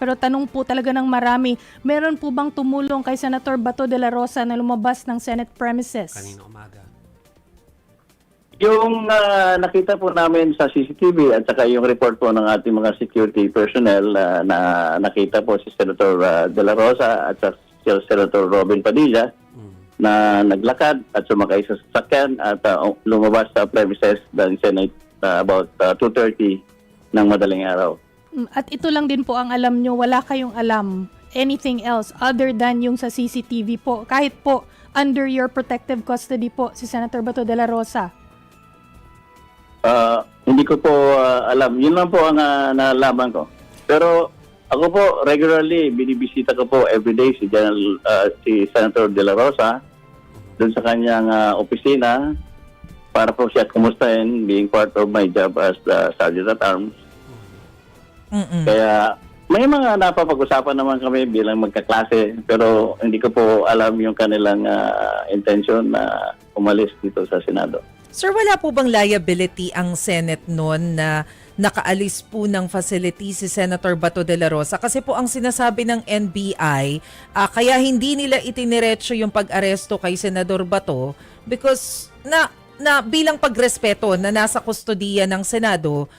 pero tanong po talaga ng marami, meron po bang tumulong kay Senator Bato de la Rosa na lumabas ng Senate premises? Kanina umaga. Yung nakita po namin sa CCTV at saka yung report po ng ating mga security personnel na nakita po si Senator De La Rosa at si Senator Robin Padilla na naglakad at sumakay sa sasakyan at lumabas sa premises ng Senate about 2:30 ng madaling araw. At ito lang din po ang alam nyo, wala kayong alam anything else other than yung sa CCTV po, kahit po under your protective custody po si Senator Bato de la Rosa? Hindi ko po alam. Yun lang po ang nalaman ko. Pero ako po regularly binibisita ko po everyday si Senator De La Rosa doon sa kanyang opisina para po siya kumustahin being part of my job as the Sergeant at Arms. Kaya may mga napapag-usapan naman kami bilang magkaklase pero hindi ko po alam yung kanilang intention na umalis dito sa Senado. Sir, wala po bang liability ang Senate noon na nakaalis po ng facility si Senator Bato de la Rosa? Kasi po ang sinasabi ng NBI, kaya hindi nila itiniretso yung pag-aresto kay Senador Bato because na bilang pagrespeto na nasa kustodiya ng Senado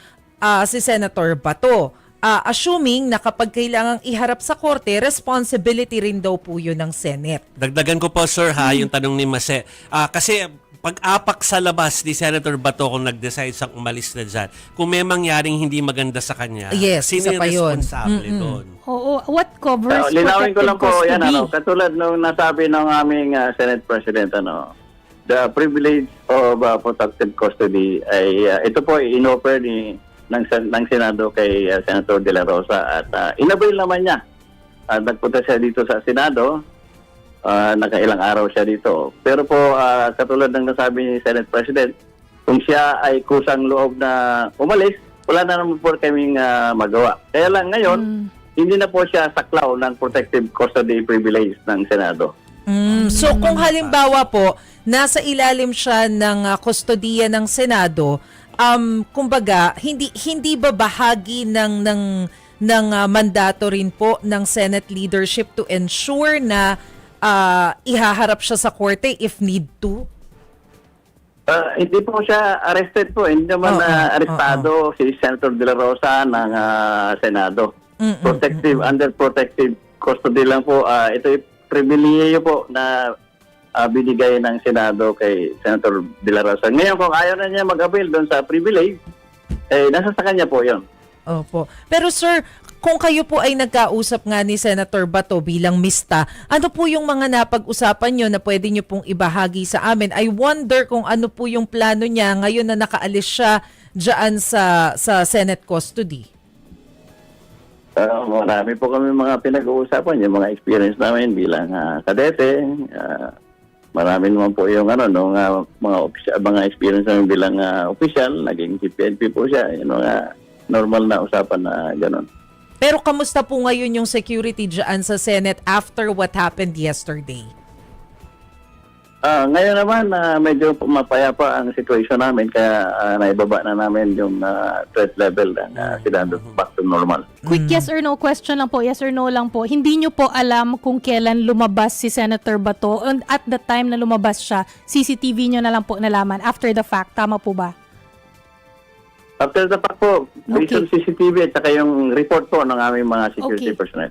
si Senator Bato. Assuming na kapag kailangang iharap sa korte, responsibility rin daw po yun ng Senate. Dagdagan ko po, sir, yung tanong ni Mase. Kasi pag-apak sa labas ni Senator Bato kung nag-decide siyang umalis na dyan, kung may mangyaring hindi maganda sa kanya, yes, sino isa pa yung yun. responsable doon? Oo, what covers Linawin ko lang po, protective yan, custody? katulad nung nasabi ng aming Senate President, the privilege of protective custody ay ito po inoffer ng Senado kay Senator De La Rosa at inabail naman niya. Nagpunta siya dito sa Senado, nakailang araw siya dito. Pero po, katulad ng nasabi ni Senate President, kung siya ay kusang loob na umalis, wala na naman po kaming magawa. Kaya lang ngayon, hindi na po siya saklaw ng protective custody privilege ng Senado. So kung halimbawa po, nasa ilalim siya ng kustodiya ng Senado, kumbaga, hindi ba bahagi ng mandato rin po ng Senate leadership to ensure na ihaharap siya sa korte if need to? Hindi po siya arrested po. Hindi naman arestado si Senator De La Rosa ng Senado. Under protective custody lang po. Ito ay pribilehiyo po na binigay ng Senado kay Senator De La Rosa. Ngayon, kung ayaw na niya mag-avail doon sa privilege, nasa sa kanya po yun. Opo. Pero sir, kung kayo po ay nagkausap nga ni Senator Bato bilang mista, ano po yung mga napag-usapan nyo na pwede nyo pong ibahagi sa amin? I wonder kung ano po yung plano niya ngayon na nakaalis siya dyan sa Senate custody. Marami po kami mga pinag-uusapan, yung mga experience namin bilang kadete. Marami naman po yung mga experience namin bilang official, naging PNP po siya. Yung normal na usapan na gano'n. Pero kamusta po ngayon yung security dyan sa Senate after what happened yesterday? Ngayon naman, medyo mapayapa ang situation namin kaya naibaba na namin yung threat level ng Senado back to normal. Quick yes or no question lang po, yes or no lang po. Hindi nyo po alam kung kailan lumabas si Senator Bato and at the time na lumabas siya, CCTV nyo na lang po nalaman after the fact. Tama po ba? After the fact po, based on CCTV at saka yung report po ng aming mga security personnel.